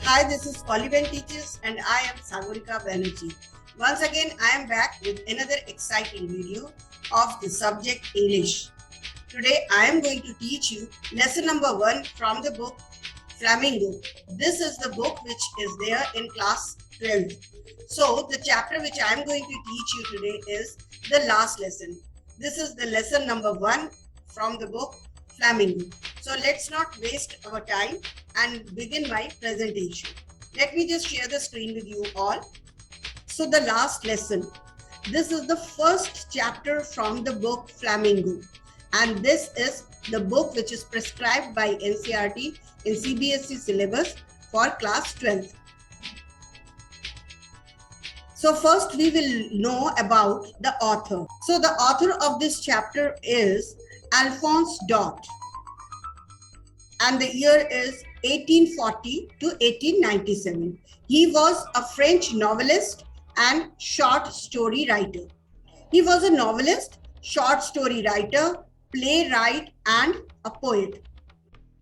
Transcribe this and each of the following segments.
Hi, this is Polybanteaches and I am Sagorika Banerjee. Once again, I am back with another exciting video of the subject English. Today, I am going to teach you lesson number 1 from the book Flamingo. This is the book which is there in class 12. So, the chapter which I am going to teach you today is the last lesson. This is the lesson number 1 from the book Flamingo. So let's not waste our time and begin my presentation. Let me just share the screen with you all. So the last lesson. This is the first chapter from the book Flamingo. And this is the book which is prescribed by NCERT in CBSE syllabus for class 12. So first we will know about the author. So the author of this chapter is Alphonse Daudet, and the year is 1840 to 1897. He was a French novelist and short story writer. He was a novelist, short story writer, playwright, and a poet.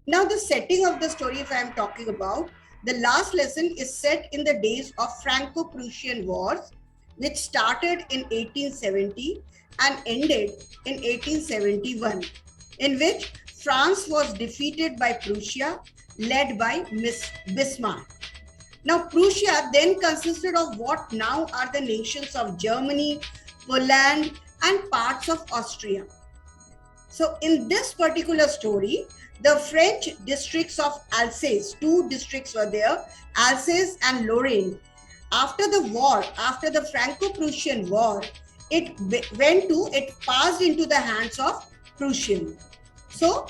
Now the setting of the story, if I am talking about, the last lesson is set in the days of Franco-Prussian Wars, which started in 1870 and ended in 1871, in which France was defeated by Prussia, led by Bismarck. Now, Prussia then consisted of what now are the nations of Germany, Poland, and parts of Austria. So, in this particular story, the French districts of Alsace, 2 districts were there, Alsace and Lorraine. After the war, after the Franco-Prussian War, it passed into the hands of Prussian. So,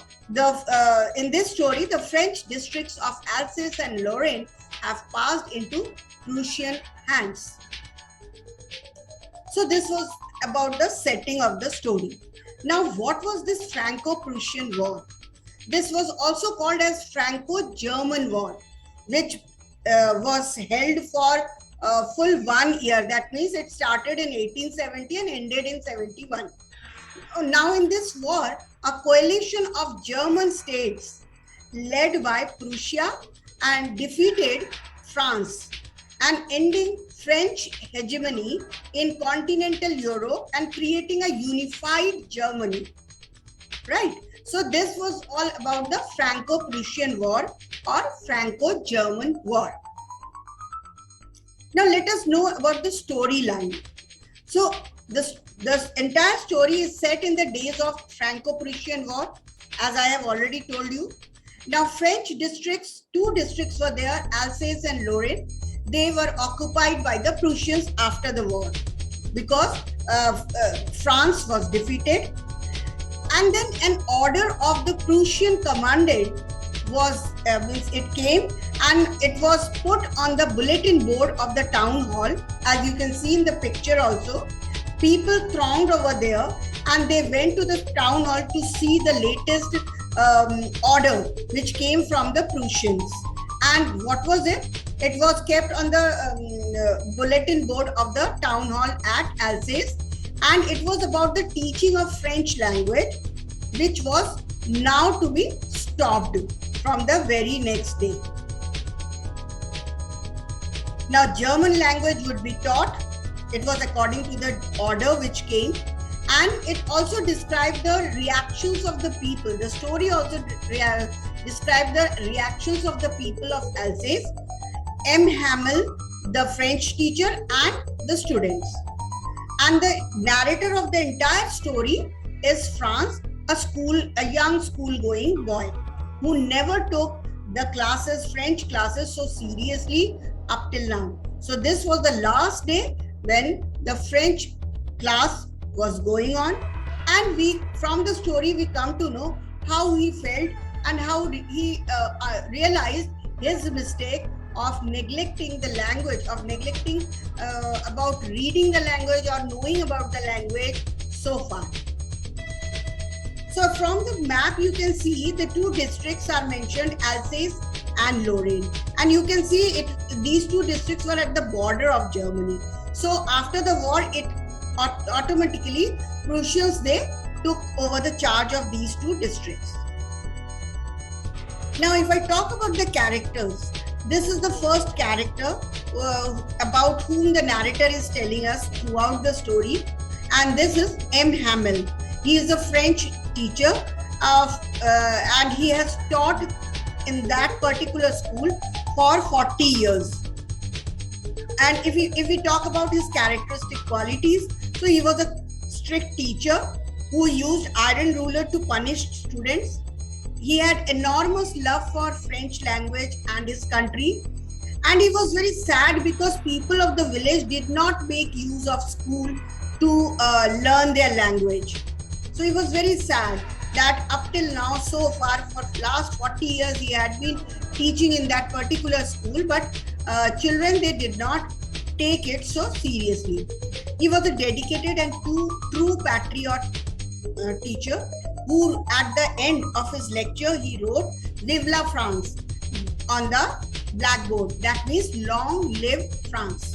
in this story, the French districts of Alsace and Lorraine have passed into Prussian hands. So, this was about the setting of the story. Now, what was this Franco-Prussian War? This was also called as Franco-German War, which was held for full 1 year. That means it started in 1870 and ended in 71. Now in this war, a coalition of German states led by Prussia and defeated France and ending French hegemony in continental Europe and creating a unified Germany. Right? So this was all about the Franco-Prussian War or Franco-German War. Now let us know about the storyline. So this entire story is set in the days of Franco-Prussian War, as I have already told you. Now French districts, 2 districts were there, Alsace and Lorraine. They were occupied by the Prussians after the war because France was defeated. And then an order of the Prussian commandant was, it came and it was put on the bulletin board of the town hall. As you can see in the picture also, people thronged over there and they went to the town hall to see the latest order which came from the Prussians. And what was it? It was kept on the bulletin board of the town hall at Alsace, and it was about the teaching of French language, which was now to be stopped from the very next day. Now German language would be taught. It was according to the order which came, and it also described the reactions of the people. The story also described the reactions of the people of Alsace, M. Hamel, the French teacher, and the students. And the narrator of the entire story is Franz, a young school-going boy who never took the French classes so seriously up till now. So this was the last day when the French class was going on, and from the story we come to know how he felt and how he realized his mistake of neglecting the language, of neglecting about reading the language or knowing about the language so far. So from the map you can see the 2 districts are mentioned, Alsace and Lorraine, and you can see these 2 districts were at the border of Germany. So after the war, it automatically Prussians, they took over the charge of these 2 districts. Now if I talk about the characters, This is the first character about whom the narrator is telling us throughout the story, and this is M. Hamel. He is a French teacher and he has taught in that particular school for 40 years. And if we talk about his characteristic qualities, so he was a strict teacher who used iron ruler to punish students. He had enormous love for French language and his country, and he was very sad because people of the village did not make use of school to learn their language. So he was very sad that up till now, so far, for last 40 years, he had been teaching in that particular school, but children, they did not take it so seriously. He was a dedicated and true patriot teacher who, at the end of his lecture, he wrote "Vive la France" on the blackboard. That means "Long live France."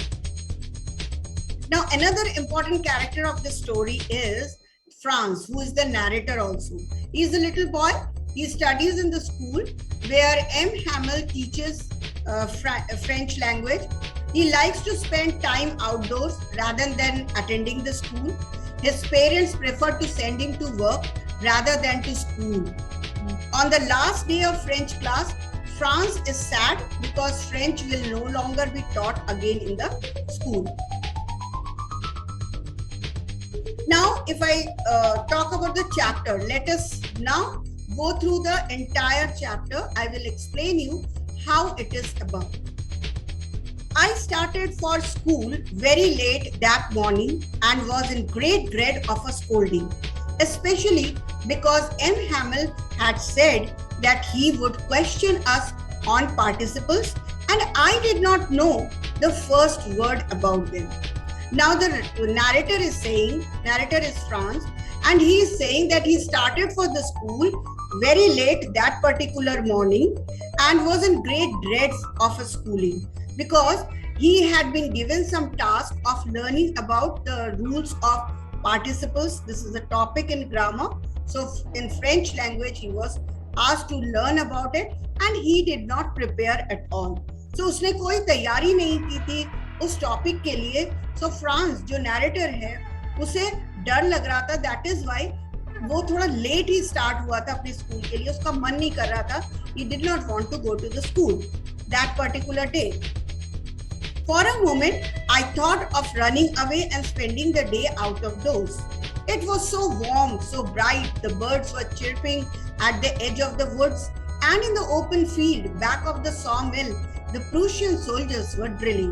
Now, another important character of the story is Franz, who is the narrator also. He is a little boy. He studies in the school where M. Hamel teaches French language. He likes to spend time outdoors rather than attending the school. His parents prefer to send him to work rather than to school. On the last day of French class, Franz is sad because French will no longer be taught again in the school. Now, if I talk about the chapter, let us now go through the entire chapter. I will explain you how it is about. I started for school very late that morning and was in great dread of a scolding, especially because M. Hamel had said that he would question us on participles, and I did not know the first word about them. Now the narrator is saying, narrator is Franz, and he is saying that he started for the school very late that particular morning and was in great dread of a schooling because he had been given some task of learning about the rules of participles. This is a topic in grammar. So in French language, he was asked to learn about it and he did not prepare at all. So उसने कोई तैयारी नहीं की थी उस topic के लिए. सो France जो नैरेटर है उसे डर लग रहा था. दैट इज व्हाई वो थोड़ा लेट ही स्टार्ट हुआ था अपने स्कूल के लिए. उसका मन नहीं कर रहा था. He did not want to go to the school that particular day. For a moment I thought of running away and spending the day out of doors. It was so warm, so bright. The birds were chirping at the edge of the woods, and in the open field back of the sawmill, the Prussian soldiers were drilling.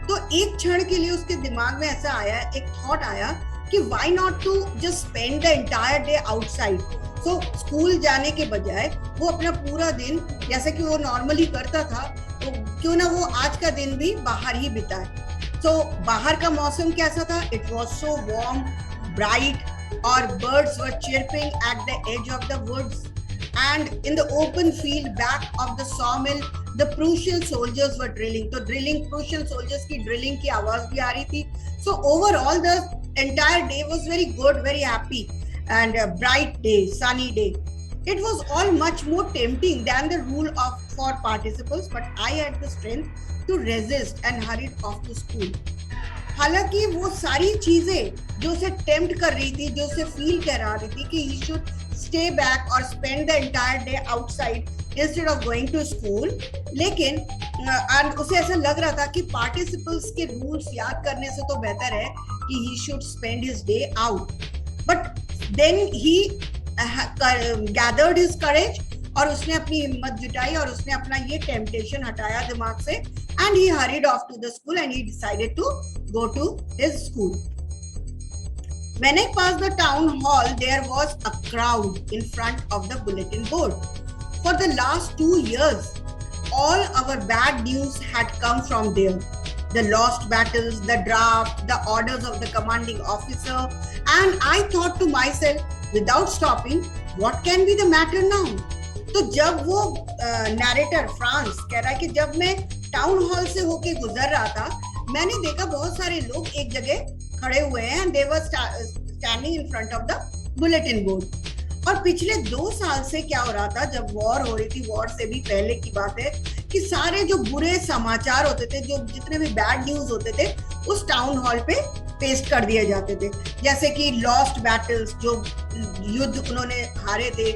तो एक क्षण के लिए उसके दिमाग में ऐसा आया, एक थॉट आया कि why not to just spend the entire day outside. So school जाने के बजाय वो अपना पूरा दिन जैसे कि वो नॉर्मली करता था, तो क्यों ना वो आज का दिन भी बाहर ही बिताए. So बाहर का मौसम कैसा था? It was so warm, bright, or birds were chirping at the edge of the woods, and in the open field back of the sawmill, the Prussian soldiers were drilling. तो drilling, Prussian soldiers की drilling की आवाज भी आ रही थी. So overall the entire day was very good, very happy, and a bright day, sunny day. It was all much more tempting than the rule of for participles, but I had the strength to resist and hurried off to school. हालांकि वो सारी चीजें जो उसे tempt कर रही थी, जो उसे फील करा रही थी कि he should stay back or spend the entire day outside instead of going to school, लेकिन उसे ऐसा लग रहा था कि participles के rules याद करने से तो बेहतर है कि he should spend his day out. But then he gathered his courage और उसने अपनी हिम्मत जुटाई और उसने अपना ये टेम्पटेशन हटाया दिमाग से, and he hurried off to the school and he decided to go to his school. When I passed the town hall, there was a crowd in front of the bulletin board. For the last 2 years, all our bad news had come from there. The lost battles, the draft, the orders of the commanding officer, and I thought to myself, without stopping, what can be the matter now? तो जब वो narrator France कह रहा है कि जब मैं town hall से होके गुजर रहा था, मैंने देखा बहुत सारे लोग एक जगह खड़े हुए हैं and they were standing in front of the bulletin board. और पिछले 2 साल से क्या हो रहा था, जब वॉर हो रही थी, वॉर से भी पहले की बात है, कि सारे जो बुरे समाचार होते थे, जो जितने भी बैड न्यूज होते थे, उस टाउन हॉल पे पेस्ट कर दिए जाते थे। जैसे कि लॉस्ट बैटल्स, जो युद्ध उन्होंने हारे थे,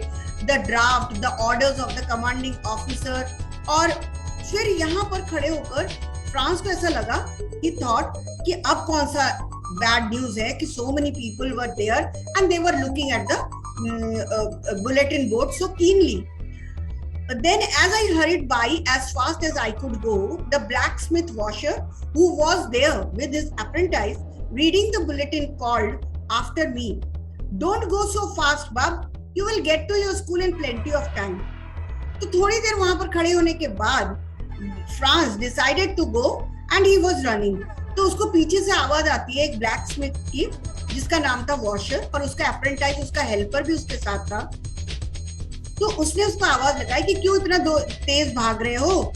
the draft, the orders of the commanding officer. और फिर यहाँ पर खड़े होकर फ्रांस को ऐसा लगा, ही थॉट कि अब कौन सा बैड न्यूज है कि so many people were there and they were looking at the bulletin board so keenly. But then as I hurried by as fast as I could go, the blacksmith washer who was there with his apprentice reading the bulletin called after me, "Don't go so fast, bub. You will get to your school in plenty of time." तो थोड़ी देर वहां पर खड़े होने के बाद Franz decided to go and he was running. तो उसको पीछे से आवाज आती है एक ब्लैक स्मिथ की, जिसका नाम था वॉशर, और उसका अप्रेंटाइज, उसका हेल्पर भी उसके साथ था। तो उसने उसको आवाज लगाई कि क्यों इतना तेज भाग रहे हो,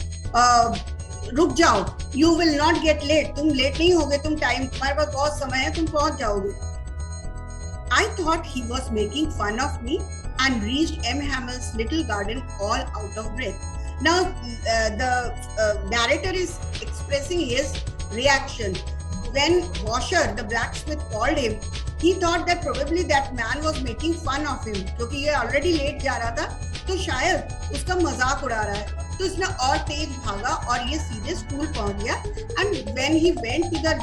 रुक जाओ, you will not get late, तुम लेट नहीं होगे, तुम्हारे पास बहुत समय है, तुम पहुंच जाओगे। I thought he was making fun of me and reached M. Hamel's little garden all out of breath. Now the narrator is expressing his reaction. When Washer, the blacksmith, called him, he thought that probably that man was making fun of him, क्योंकि ये already late जा रहा था, तो शायद उसका मजाक उड़ा रहा है। तो इसने और तेज भागा और ये सीधे स्कूल पहुंच गया। And when he went to the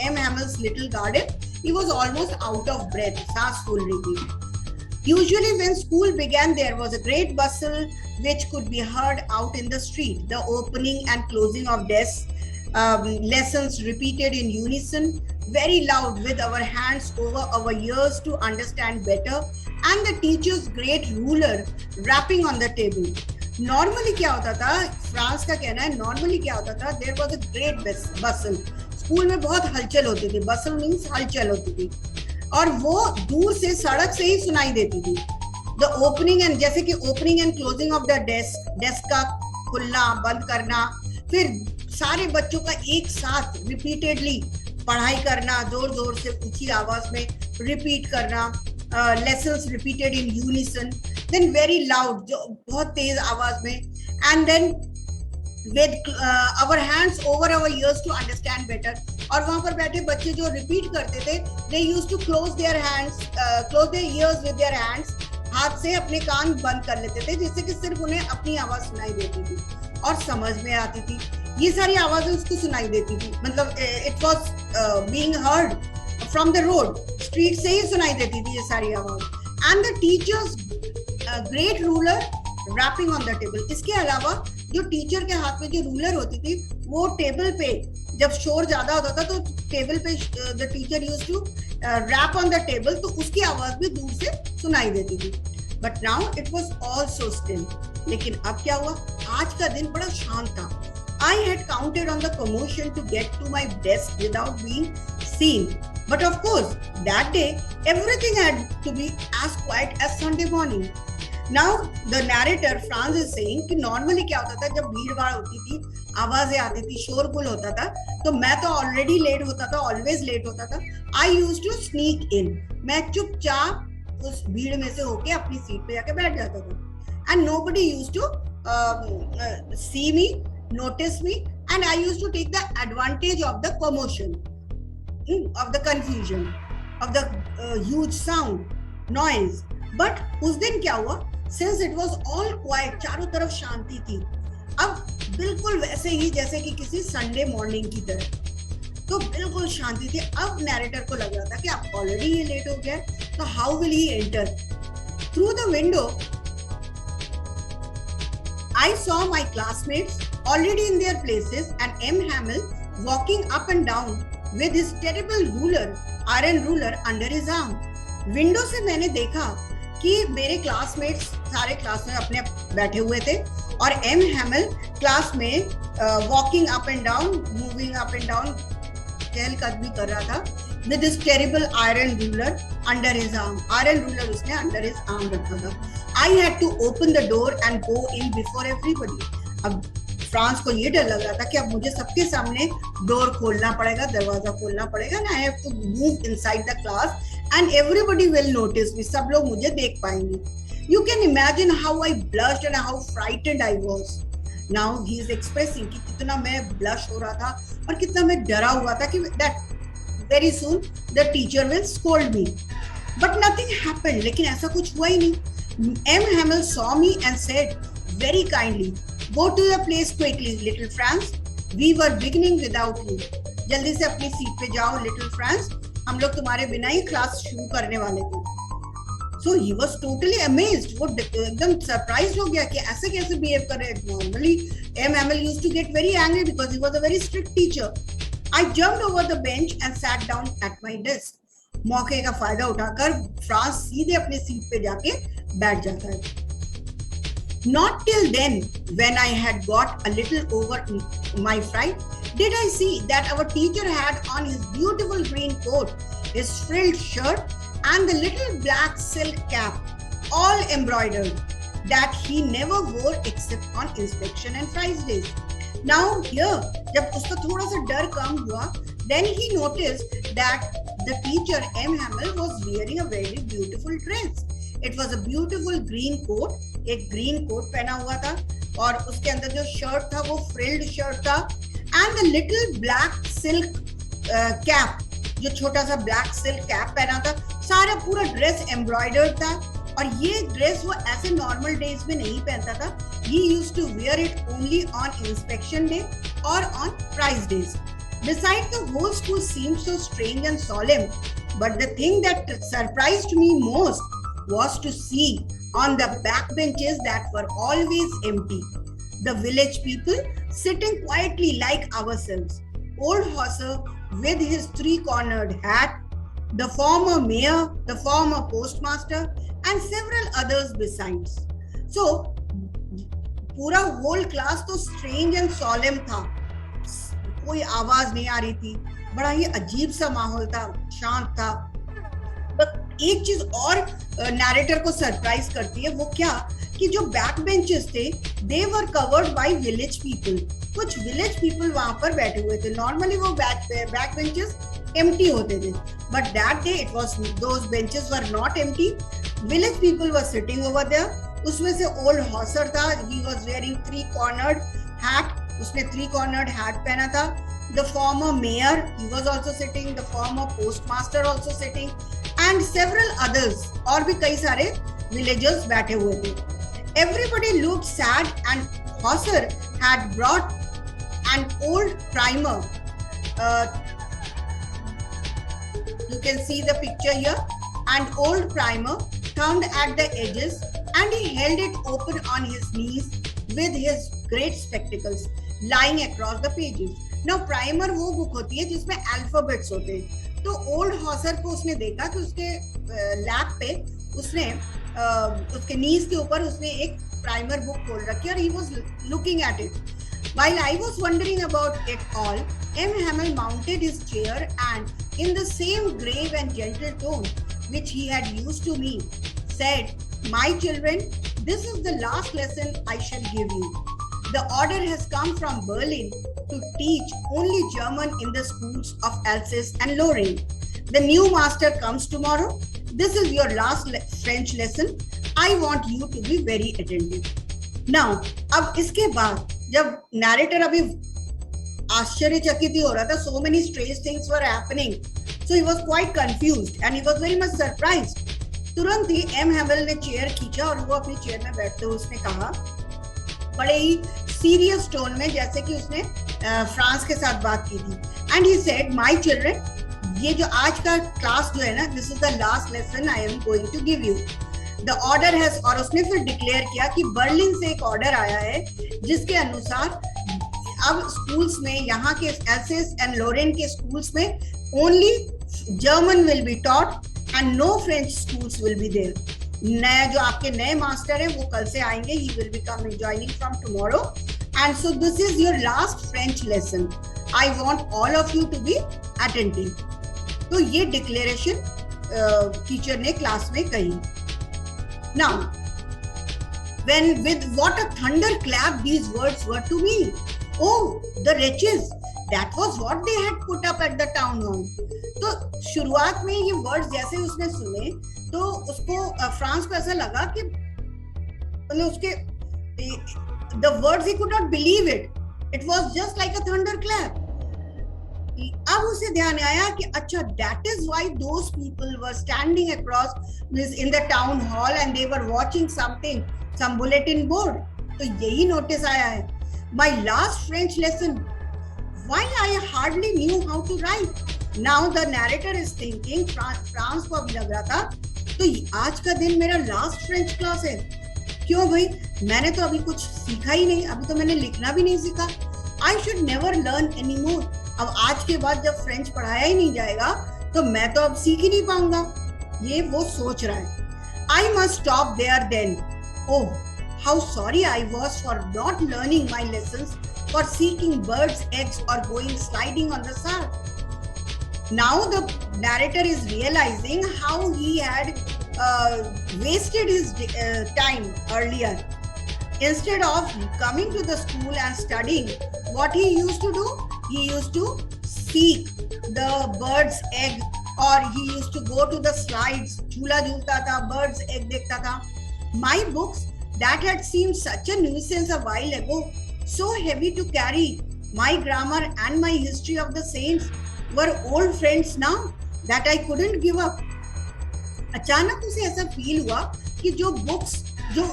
M. Hamel's little garden, he was almost out of breath, सांस फूल रही थी। Usually when school began, there was a great bustle which could be heard out in the street. The opening and closing of desks, lessons repeated in unison, very loud with our hands over our ears to understand better, and the teacher's great ruler rapping on the table. Normally क्या होता था, France का कहना है, normally क्या होता था, there was a great bustle. School में बहुत हलचल होती थी, bustle means हलचल होती थी, और वो दूर से सड़क से ही सुनाई देती थी। द ओपनिंग एंड, जैसे कि opening and closing of the desk का खुलना बंद करना, फिर सारे बच्चों का एक साथ रिपीटेडली पढ़ाई करना, जोर जोर से ऊंची आवाज में रिपीट करना, lessons repeated in unison, then very loud, जो बहुत तेज आवाज में, and then with our hands over our ears to understand better. और वहां पर बैठे बच्चे जो रिपीट करते थे, they used to close their ears with their hands, हाथ से अपने कान बंद कर लेते थे, जिससे कि सिर्फ उन्हें अपनी आवाज सुनाई देती थी और समझ में आती थी। ये सारी आवाजें उसको सुनाई देती थी, मतलब it was being heard from the road, street से ही सुनाई देती थी ये सारी आवाज। And the teacher's great ruler rapping on the table. इसके अलावा जो टीचर के हाथ में जो रूलर होती थी, वो टेबल पे जब शोर ज्यादा होता था तो टेबल पे the teacher used to rap on the table, तो उसकी आवाज भी दूर से सुनाई देती थी। But now it was all so still. लेकिन अब क्या हुआ, आज का दिन बड़ा शांत था। I had counted on the commotion to get to my desk without being seen, but of course that day everything had to be as quiet as Sunday morning. Now the narrator France is saying कि normally क्या होता था, जब भीड़ भाड़ होती थी, आवाजें आती थी, शोरगुल होता था, तो मैं तो ऑलरेडी लेट होता था, ऑलवेज लेट होता था। I used to sneak in, मैं चुपचाप उस भीड़ में से होके अपनी सीट पे जाके बैठ जाता था। And nobody used to see me, notice me, and I used to take the advantage of the commotion, of the confusion, of the huge sound, noise. But उस दिन क्या हुआ, since it was all quiet, चारों तरफ शांति थी, अब बिल्कुल वैसे ही जैसे कि किसी संडे मॉर्निंग की तरह, तो बिल्कुल शांति थी। अब नैरेटर को लग रहा था कि अब ऑलरेडी ये लेट हो गया, तो how will he enter through the window. I saw my classmates already in their places and M. Hamel walking up and down with his terrible ruler, iron ruler under his arm. Window से मैंने देखा कि मेरे classmates सारे class में अपने बैठे हुए थे, और एम हैमल क्लास में walking up and down, moving up and down, चहलकदमी कर रहा था with this terrible iron ruler under his arm. Iron ruler उसने under his arm रखा था. I had to open the door and go in before everybody. अब France को ये डर लग रहा था कि अब मुझे सबके सामने डोर खोलना पड़ेगा, दरवाजा खोलना पड़ेगा, and I have to move inside the class and everybody will notice me. सब लोग मुझे देख पाएंगे. You can imagine how I blushed and how frightened I was. Now he is expressing कि कितना मैं ब्लश हो रहा था और कितना मैं डरा हुआ था कि that very soon the teacher will scold me, but nothing happened. लेकिन ऐसा कुछ हुआ ही नहीं. M Hamel saw me and said very kindly, go to the place quickly little Franz, we were beginning without you. जल्दी से अपनी seat पे जाओ लिटिल फ्रांस, हम लोग तुम्हारे बिना ही क्लास शुरू करने वाले थे. So he was totally amazed. वो एकदम surprised हो गया कि ऐसे कैसे behave कर रहे हैं. Normally M. Hamel used to get very angry because he was a very strict teacher. I jumped over the bench and sat down at my desk. मौके का फायदा उठाकर फ्रांस सीधे अपने सीट पे जाके बैठ जाता है. Not till then, when I had got a little over my fright, did I see that our teacher had on his beautiful green coat, his frilled shirt, and the little black silk cap, all embroidered, that he never wore except on inspection and prize days. Now here, जब उसका थोड़ा सा डर कम हुआ, then he noticed that the teacher M. Hamel was wearing a very beautiful dress. It was a beautiful green coat. एक green coat पहना हुआ था और उसके अंदर जो शर्ट था वो frilled शर्ट था, and the little black silk cap, जो छोटा सा ब्लैक सिल्क कैप पहना था. सारा पूरा ड्रेस एम्ब्रॉयडर्ड था और ये ड्रेस वो ऐसे नॉर्मल डेज में नहीं पहनता था. He used to wear it only on inspection day और on prize days. Besides, the whole school seemed so strange and solemn, but the thing that surprised me most was to see on the back benches that were always empty, the village people sitting quietly like ourselves. Old Hauser with his three-cornered hat, the former mayor, the former postmaster, and several others besides. So, पूरा whole class तो strange and solemn था. कोई आवाज नहीं आ रही थी, बड़ा ही अजीब सा माहौल था, शांत था. बट एक चीज और नैरेटर को सरप्राइज करती है, वो क्या कि जो बैक बेंचेस थे, they were covered by village people. कुछ विलेज पीपल वहां पर बैठे हुए थे. नॉर्मली वो बैक बेंचेस एम्प्टी होते थे, but that day it was those benches were not empty. Village people were sitting over there. उसमें से ओल्ड हॉसर था, he was wearing three cornered hat, उसने थ्री कॉर्नर्ड हैट पहना था. The former mayor, he was also sitting. The former postmaster also sitting, and several others, और भी कई सारे विलेजर्स बैठे हुए थे. Everybody looked sad, and Hauser had brought an old primer. You can see the picture here. An old primer thumbed at the edges, and he held it open on his knees with his great spectacles lying across the pages. Now, primer वो book होती है जिसमें alphabets होते हैं. तो old Hauser को उसने देखा कि उसके लैप पे उसने उसके नीज के ऊपर उसने एक प्राइमर बुक खोल रखी और he was looking at it. While I was wondering about it all, M. Hamel mounted his chair and, in the same grave and gentle tone which he had used to me, said, "My children, this is the last lesson I shall give you. The order has come from Berlin to teach only German in the schools of Alsace and Lorraine. The new master comes tomorrow. This is your last French lesson. I want you to be very attentive." Now, अब इसके बाद जब narrator अभी आश्चर्यचकित ही हो रहा था, so many strange things were happening, so he was quite confused and he was very much surprised. तुरंत ही M. Hamel ने चेयर खींचा और वो अपनी चेयर में बैठते हुए उसने कहा, बड़े ही सीरियस टोन में, जैसे कि उसने फ्रांस के साथ बात की थी. And he said, "my children, ये जो आज का क्लास जो है ना, this is the last lesson I am going to give you. The order has," और उसने फिर डिक्लेयर किया कि बर्लिन से एक ऑर्डर आया है जिसके अनुसार अब स्कूल्स में, यहाँ के एल्सेस एंड लोरेन के स्कूल्स में only German will be taught and no French schools will be there. नया जो आपके नए मास्टर हैं वो कल से आएंगे. He will be coming joining from tomorrow, and so this is your last French lesson. I want all of you to be attentive. तो ये डिक्लेरेशन टीचर ने क्लास में कही. Now, when with what a thunderclap these words were to me. Oh, the wretches! That was what they had put up at the town hall. तो शुरुआत में ये words जैसे उसने सुने तो उसको फ्रांस को ऐसा लगा कि मतलब उसके The words, he could not believe it. It was just like a thunderclap. अब उसे ध्यान आया कि अच्छा, that is why those people were standing across this in the town hall and they were watching something, some bulletin board. तो यही notice आया है. My last French lesson, why I hardly knew how to write. Now the narrator is thinking, France को अभी लग रहा था तो आज का दिन मेरा last French class है. क्यों भाई, मैंने तो अभी कुछ सीखा ही नहीं, अभी तो मैंने लिखना भी नहीं सीखा. I should never learn anymore. अब आज के बाद जब फ्रेंच पढ़ाया ही नहीं जाएगा तो मैं तो अब सीख ही नहीं पाऊंगा. ये वो सोच रहा है. I must stop there then. Oh, how sorry I was for not learning my lessons, for seeking birds' eggs or going sliding on the sand. Now the narrator is realizing how he had wasted his time earlier. Instead of coming to the school and studying, what he used to do? He used to seek the bird's egg, or he used to go to the slides. झूला झूलता था, bird's egg देखता था. My books that had seemed such a nuisance a while ago, so heavy to carry, my grammar and my history of the saints were old friends now that I couldn't give up. अचानक उसे ऐसा feel हुआ कि जो books जो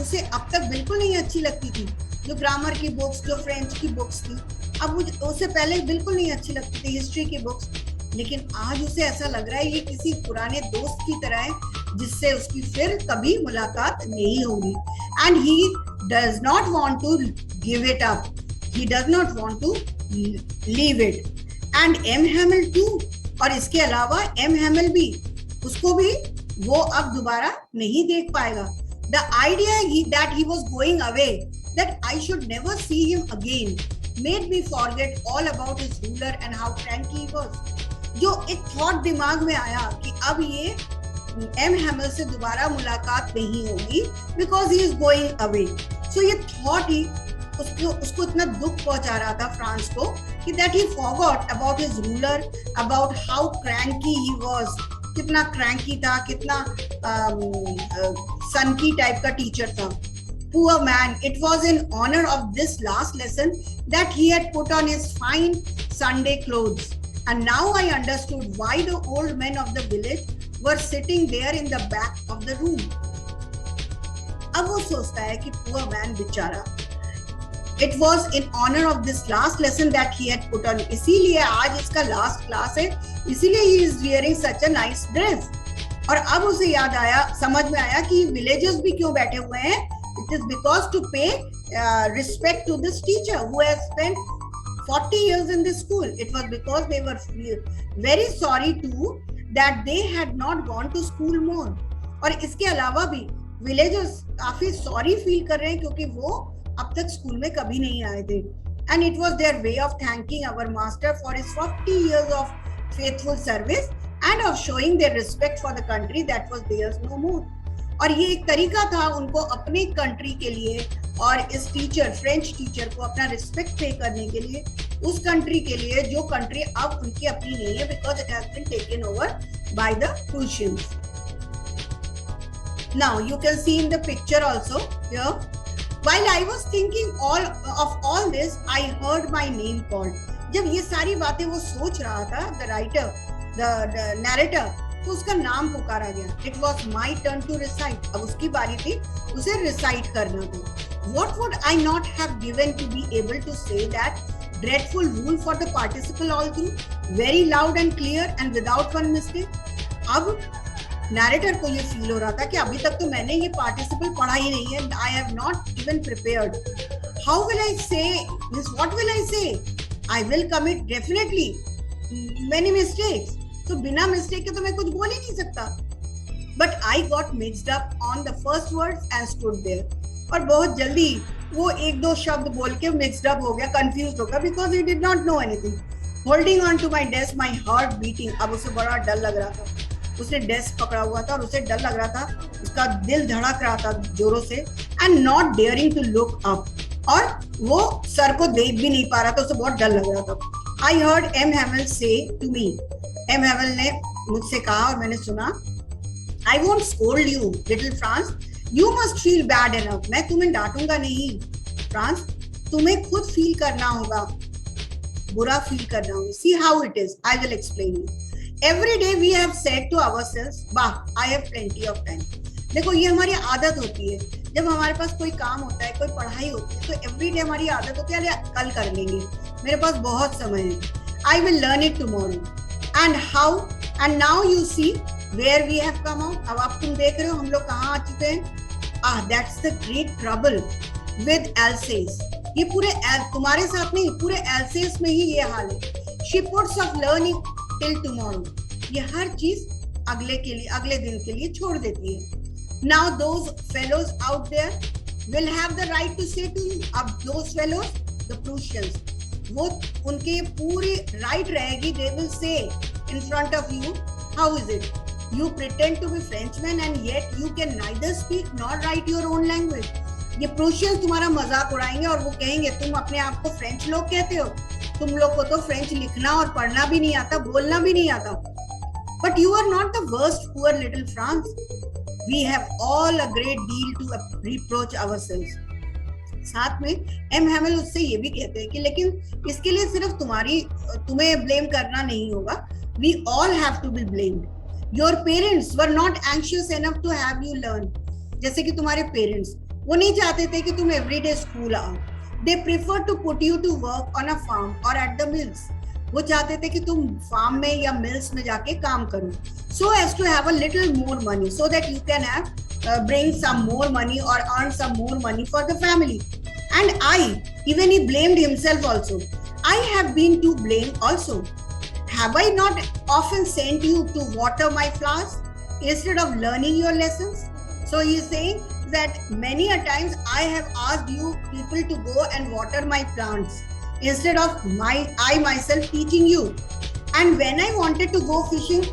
उसे अब तक बिल्कुल नहीं अच्छी लगती थी, जो ग्रामर की बुक्स, जो फ्रेंच की बुक्स थी, अब उसे पहले बिल्कुल नहीं अच्छी लगती थी, हिस्ट्री की बुक्स, लेकिन आज उसे ऐसा लग रहा है ये किसी पुराने दोस्त की तरह है जिससे उसकी फिर कभी मुलाकात नहीं होगी. And he does not want to give it up, he does not want to leave it. And M Hamel too, और इसके अलावा एम हैमिल भी, उसको भी वो अब दोबारा नहीं देख पाएगा. The idea that he was going away, that I should never see him again, made me forget all about his ruler and how cranky he was. जो एक थॉट दिमाग में आया कि अब ये एम हैमिल से दोबारा मुलाकात नहीं होगी because he is going away. So ये थॉट ही उसको इतना दुख पहुंचा रहा था फ्रांस को कि that he forgot about his ruler, about how cranky he was, कितना क्रैंकी था, कितना सनकी टाइप का टीचर था. Poor man, it was in honor of this last lesson that he had put on his fine Sunday clothes. And now I understood why the old men of the village were sitting there in the back of the room. अब वो सोचता है कि poor man बेचारा, it was in honor of this last lesson that he had put on. इसीलिए आज इसका last class है, इसीलिए he is wearing such a nice dress. और अब उसे याद आया, समझ में आया कि villagers भी क्यों बैठे हुए हैं. It is because to pay respect to this teacher who has spent 40 years in this school. It was because they were very sorry too that they had not gone to school more. और इसके अलावा भी villagers काफी sorry feel कर रहे हैं क्योंकि वो अब तक स्कूल में कभी नहीं आए थे. And it was their way of thanking our master for his 40 years of faithful service and of showing their respect for the country that was theirs no more. और ये एक तरीका था उनको अपने कंट्री के लिए और इस टीचर, फ्रेंच टीचर को अपना रिस्पेक्ट पे करने के लिए, उस कंट्री के लिए जो कंट्री अब उनकी अपनी नहीं है, because it has been taken over by the Prussians. Now you can see in the picture also here. While I was thinking of all this, I heard my name called. जब ये सारी बातें वो सोच रहा था, the writer, the narrator, तो उसका नाम पुकारा गया. It was my turn to recite. अब उसकी बारी थी उसे recite करना था. What would I not have given to be able to say that dreadful rule for the participle all through, very loud and clear and without one mistake? अब narrator को ये feel हो रहा था कि अभी तक तो मैंने ये participle पढ़ा ही नहीं है. I have not even prepared. How will I say? What will I say? I will commit definitely many mistakes. तो बिना मिस्टेक के तो मैं कुछ बोल ही नहीं सकता. But I got mixed up on the first words and stood there. और बहुत जल्दी वो एक दो शब्द बोल के mixed up हो गया, confused हो गया, because he did not know anything. Holding on to my desk, my heart beating. अब उसे बड़ा डर लग रहा था. उसने डेस्क पकड़ा हुआ था और उसे डर लग रहा था, उसका दिल धड़क रहा था जोरों से. And not daring to look up. और वो सर को देख भी नहीं पा रहा था, उसे बहुत डर लग रहा था. I heard M. Hamill say to me. M. Hamill ने मुझसे कहा और मैंने सुना. I won't scold you, little France. You must feel bad enough. मैं तुम्हें डांटूंगा नहीं. फ्रांस, तुम्हें खुद फील करना होगा, बुरा फील करना होगा. See how it is. I will explain you. Every day we have said to ourselves, "Bah, I have plenty of time." देखो ये हमारी आदत होती है. जब हमारे पास कोई काम होता है, कोई पढ़ाई होती है, तो एवरी डे हमारी आदत होती है, अरे कल कर लेंगे, मेरे पास बहुत समय है. I will learn it tomorrow. And how? And now you see where we have come out. अब आप तुम देख रहे हो हम लोग कहाँ आ चुके हैं. That's the great trouble with essays. ये पूरे तुम्हारे साथ नहीं, पूरे essays में ही ये हाल है. She puts off learning till tomorrow. ये हर चीज अगले के लिए, अगले दिन के लिए छोड़ देती है. Now those fellows out there will have the right to say to you. अब those fellows, the Prussians, वो उनके पूरी right रहेगी. They will say in front of you, how is it? You pretend to be Frenchman and yet you can neither speak nor write your own language. ये Prussians तुम्हारा मजाक उड़ाएंगे और वो कहेंगे तुम अपने आप को फ्रेंच लोग कहते हो, तुम लोग को तो फ्रेंच लिखना और पढ़ना भी नहीं आता, बोलना भी नहीं आता. But you are not the worst, poor little France. We have all a great deal to reproach ourselves. साथ में एम हैमिल उससे ये भी कहते हैं कि लेकिन इसके लिए सिर्फ तुम्हें ब्लेम करना नहीं होगा. We all have to be blamed. Your parents were not anxious enough to have you learn. जैसे कि तुम्हारे पेरेंट्स, वो नहीं चाहते थे कि तुम एवरीडे स्कूल आओ. They prefer to put you to work on a farm or at the mills. वो चाहते थे कि तुम फार्म में या मिल्स में जाके काम करो. So as to have a little more money, so that you can have bring some more money or earn some more money for the family. And even he blamed himself also. I have been to blame also. Have I not often sent you to water my flowers instead of learning your lessons? So he is saying that many a times I have asked you people to go and water my plants instead of I myself teaching you. And when I wanted to go fishing,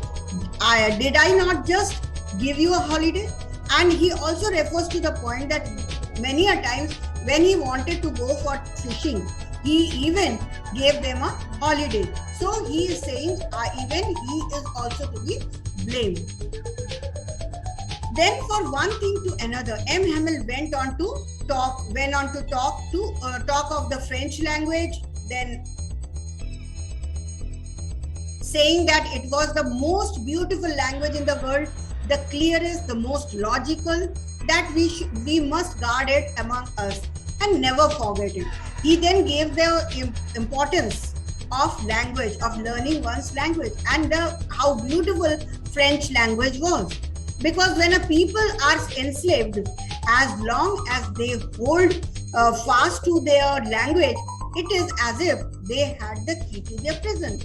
did I not just give you a holiday? And he also refers to the point that many a times when he wanted to go for fishing, he even gave them a holiday. So he is saying even he is also to be blamed. Then for one thing to another, M. Hamel went on to talk of the French language, then saying that it was the most beautiful language in the world, the clearest, the most logical, that we must guard it among us and never forget it. He then gave the importance of language, of learning one's language, and how beautiful French language was. Because when a people are enslaved, as long as they hold fast to their language, it is as if they had the key to their prison.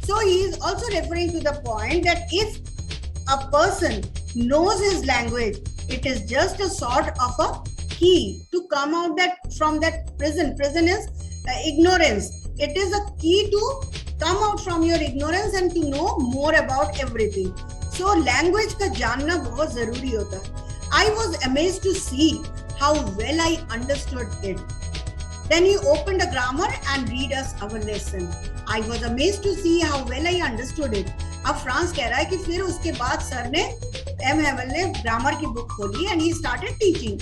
So he is also referring to the point that if a person knows his language, it is just a sort of a key to come out from that prison. Prison is ignorance. It is a key to come out from your ignorance and to know more about everything. So language का जानना बहुत जरूरी होता है. I was amazed to see how well I understood it. Then he opened a grammar and read us our lesson. I was amazed to see how well I understood it. अब France कह रहा है कि फिर उसके बाद sir ने M हैवल ने ग्रामर की बुक खोली and he started teaching.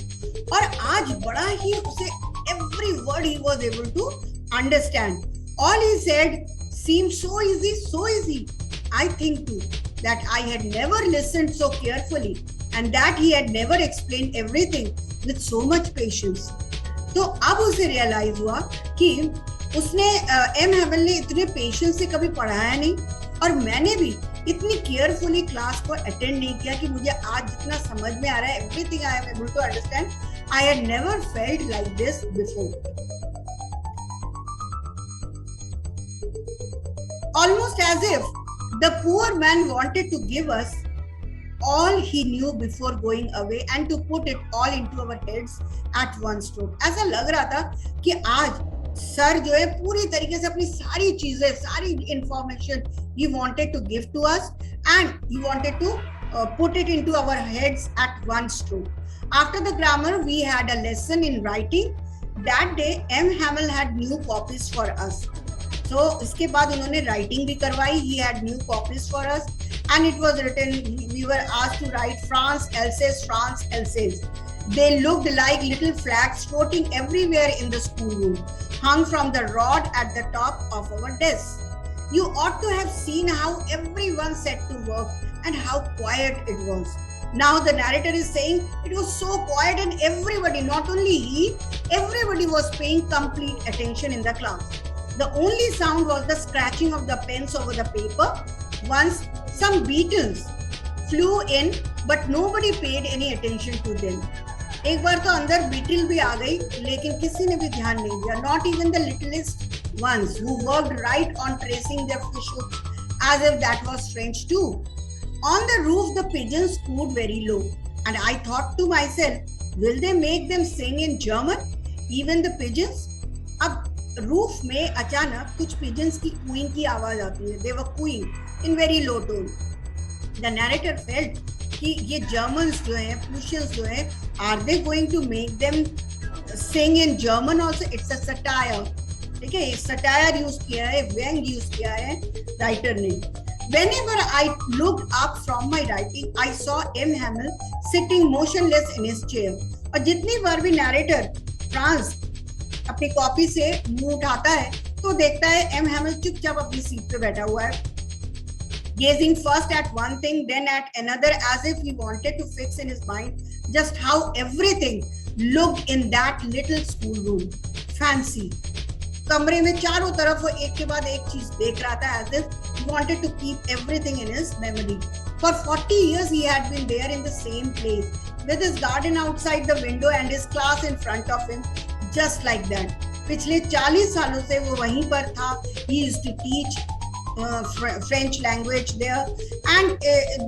और आज बड़ा ही उसे every word he was able to understand. All he said seemed so easy. I think too that I had never listened so carefully and that he had never explained everything with so much patience. तो अब उसे realise हुआ कि उसने M हैवल ने इतने patience से कभी पढ़ाया नहीं और मैंने भी इतनी केयरफुली क्लास को अटेंड नहीं किया कि मुझे आज जितना समझ में आ रहा है, everything I am able to understand, I had never felt like this before. Almost as if the poor man wanted to give us all he knew before going away and to put it all into our heads at one stroke. ऐसा लग रहा था कि आज sir जो है पूरी तरीके से अपनी सारी चीजें, सारी information he wanted to give to us and he wanted to put it into our heads at one stroke. After the grammar, we had a lesson in writing. That day, M. Hamel had new copies for us. So इसके बाद उन्होंने writing भी करवाई. He had new copies for us. And it was written, we were asked to write France, Alsace. They looked like little flags floating everywhere in the schoolroom, hung from the rod at the top of our desk. You ought to have seen how everyone set to work and how quiet it was. Now the narrator is saying it was so quiet and everybody, not only he, everybody was paying complete attention in the class. The only sound was the scratching of the pens over the paper. Once some beetles flew in, but nobody paid any attention to them. एक बार तो अंदर beetle भी आ गई, लेकिन किसी ने भी ध्यान नहीं दिया. Not even the littlest ones who worked right on tracing their fish hooks, as if that was strange too. On the roof, the pigeons cooed very low, and I thought to myself, will they make them sing in German? Even the pigeons? अब roof में अचानक कुछ pigeons की cooing की आवाज आती है. They were cooing in very low tone. The narrator felt कि ये Germans जो हैं, Prussians जो हैं, are they going to make them sing in German also? It's a satire. ठीक है, satire use किया है, व्यंग use किया है writer ने. Whenever I looked up from my writing, I saw M. Hamill sitting motionless in his chair. और जितनी बार भी narrator फ्रांस अपनी कॉपी से मुंह उठाता है, तो देखता है M. Hamill चुपचाप अपनी सीट पे बैठा हुआ है, gazing first at one thing, then at another, as if he wanted to fix in his mind just how everything looked in that little schoolroom. Fancy. कमरे में चारों तरफ वो एक के बाद एक चीज देख रहा था, as if he wanted to keep everything in his memory. For 40 years he had been there in the same place, with his garden outside the window and his class in front of him, just like that. पिछले 40 सालों से वो वहीं पर था. He used to teach French language there, and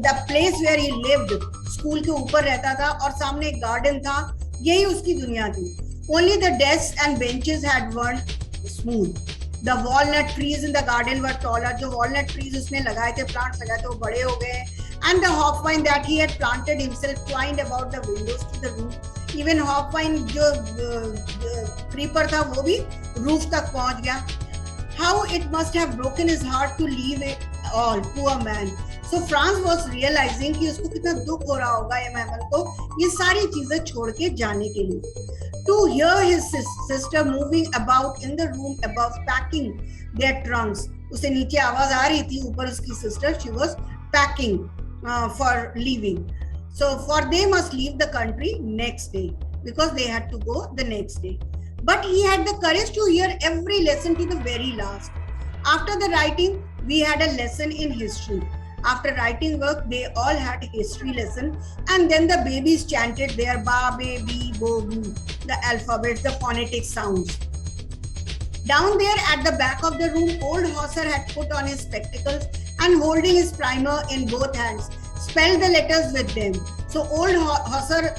the place where he lived, school के ऊपर रहता था और सामने एक garden था. यही उसकी दुनिया थी. Only the desks and benches had worn smooth. The walnut trees in the garden were taller. जो walnut trees उसने लगाए थे, plants लगाए थे, वो बड़े हो गए. And the hopvine that he had planted himself twined about the windows to the roof. Even hopvine जो creeper था, वो भी roof तक पहुंच गया. How it must have broken his heart to leave it all, poor man. So Franz was realizing कि उसको कितना दुख हो रहा होगा M. Hamill को ये सारी चीजें छोड़ के जाने के लिए. To hear his sister moving about in the room above, packing their trunks. उसे नीचे आवाज आ रही थी, ऊपर उसकी sister, she was packing for leaving. So for they must leave the country next day because they had to go the next day. But he had the courage to hear every lesson to the very last. After the writing, we had a lesson in history. After writing work, they all had a history lesson, and then the babies chanted their ba, be, bi, bo, bu, the alphabets, the phonetic sounds. Down there at the back of the room, old Hauser had put on his spectacles and holding his primer in both hands, spelled the letters with them. So old Hauser,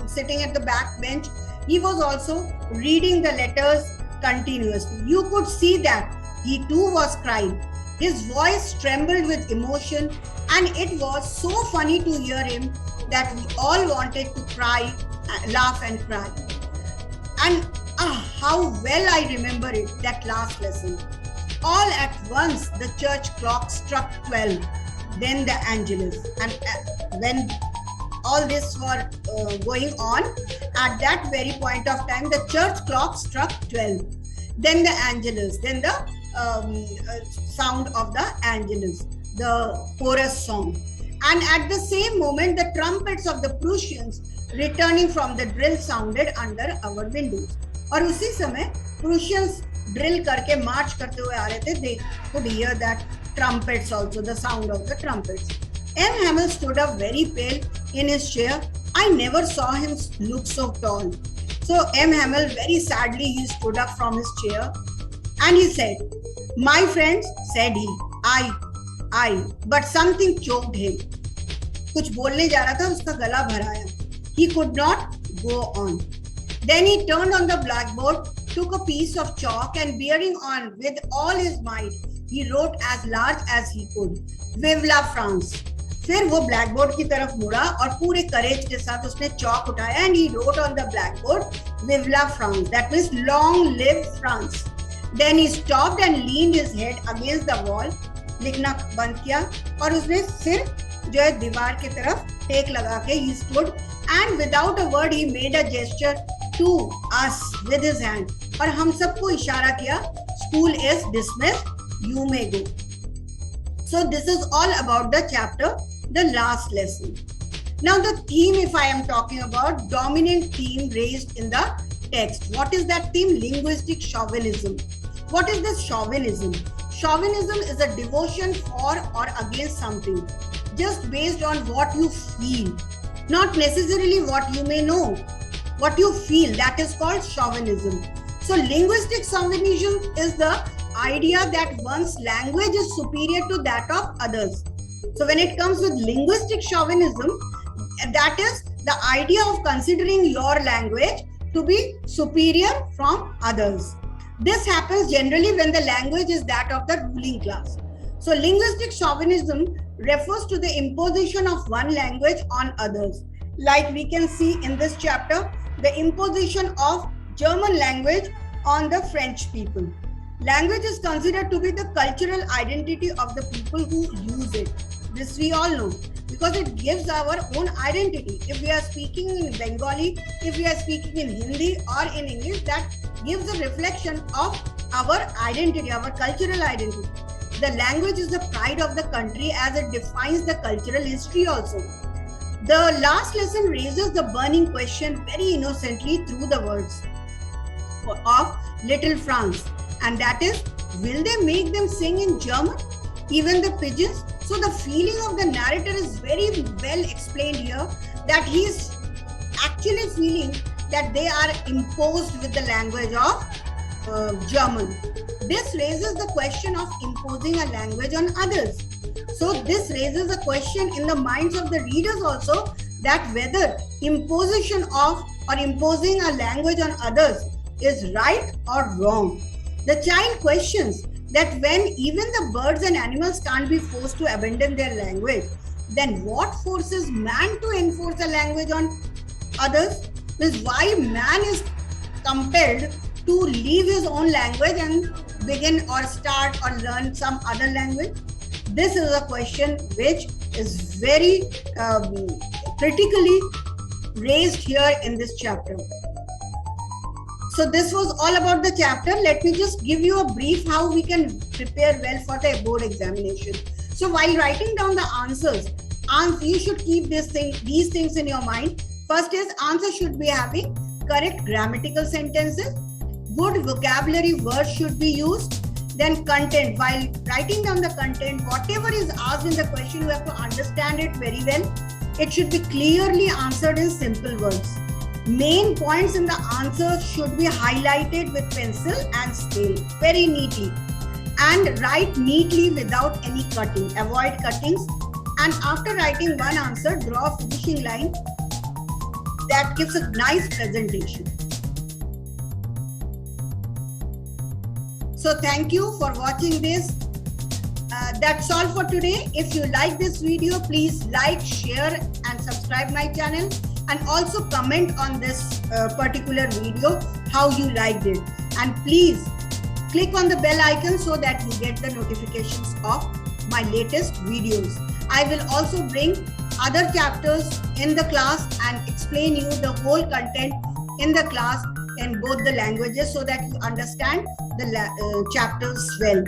sitting at the back bench, he was also reading the letters continuously. You could see that he too was crying. His voice trembled with emotion, and it was so funny to hear him that we all wanted to cry, laugh and cry. And how well I remember it, that last lesson. All at once the church clock struck 12, then the Angelus. And when all this was going on, at that very point of time, the church clock struck 12. Then the Angelus, then the sound of the Angelus, the chorus song. And at the same moment, the trumpets of the Prussians returning from the drill sounded under our windows. और उसी समय Prussians drill करके march करते हुए आ रहे थे. They could hear that trumpets also, the sound of the trumpets. M. Hamill stood up very pale in his chair. I never saw him look so tall. So M. Hamill, very sadly, he stood up from his chair and he said, "My friends," said he, I, but something choked him. कुछ बोलने जा रहा था, उसका गला भराया. He could not go on. Then he turned on the blackboard, took a piece of chalk and bearing on with all his might, he wrote as large as he could, "Vive la France." फिर वो blackboard की तरफ मुड़ा और पूरे करेज के साथ उसने चौक उठाया and he wrote on the blackboard, "Vive la France." That means long live France. Then he stopped and leaned his head against the wall. लिखना बंद किया और उसने सिर जो है दीवार की तरफ take laga ke he stood and without a word he made a gesture to us with his hand और हम सबको इशारा किया school is dismissed, you may go. So this is all about the chapter, the last lesson. Now the theme, if I am talking about dominant theme raised in the text, what is that theme? Linguistic chauvinism. What is this chauvinism? Chauvinism is a devotion for or against something, just based on what you feel, not necessarily what you may know. What you feel, that is called chauvinism. So linguistic chauvinism is the idea that one's language is superior to that of others. So when it comes with linguistic chauvinism, that is the idea of considering your language to be superior from others. This happens generally when the language is that of the ruling class. So linguistic chauvinism refers to the imposition of one language on others. Like we can see in this chapter, the imposition of German language on the French people. Language is considered to be the cultural identity of the people who use it. This we all know because it gives our own identity. If we are speaking in Bengali, if we are speaking in Hindi or in English, that gives a reflection of our identity, our cultural identity. The language is the pride of the country as it defines the cultural history also. The last lesson raises the burning question very innocently through the words of Little France, and that is, will they make them sing in German, even the pigeons? So the feeling of the narrator is very well explained here, that he is actually feeling that they are imposed with the language of German. This raises the question of imposing a language on others. So this raises a question in the minds of the readers also, that whether imposition of or imposing a language on others is right or wrong. The child questions that when even the birds and animals can't be forced to abandon their language, then what forces man to enforce a language on others? Is why man is compelled to leave his own language and begin or start or learn some other language? This is a question which is very critically raised here in this chapter. So this was all about the chapter. Let me just give you a brief how we can prepare well for the board examination. So while writing down the answers, you should keep these things in your mind. First is, answer should be having correct grammatical sentences. Good vocabulary words should be used. Then content. While writing down the content, whatever is asked in the question, you have to understand it very well. It should be clearly answered in simple words. Main points in the answer should be highlighted with pencil and scale very neatly, and write neatly without any cutting. Avoid cuttings, and after writing one answer, draw a finishing line that gives a nice presentation. So thank you for watching this. That's all for today. If you like this video, please like, share and subscribe my channel. And also comment on this particular video how you liked it, and please click on the bell icon so that you get the notifications of my latest videos. I will also bring other chapters in the class and explain you the whole content in the class in both the languages so that you understand the chapters well.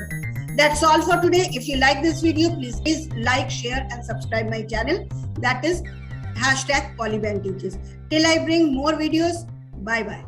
That's all for today. If you like this video, please like, share and subscribe my channel. That is #Polybanteaches. Till I bring more videos, bye bye.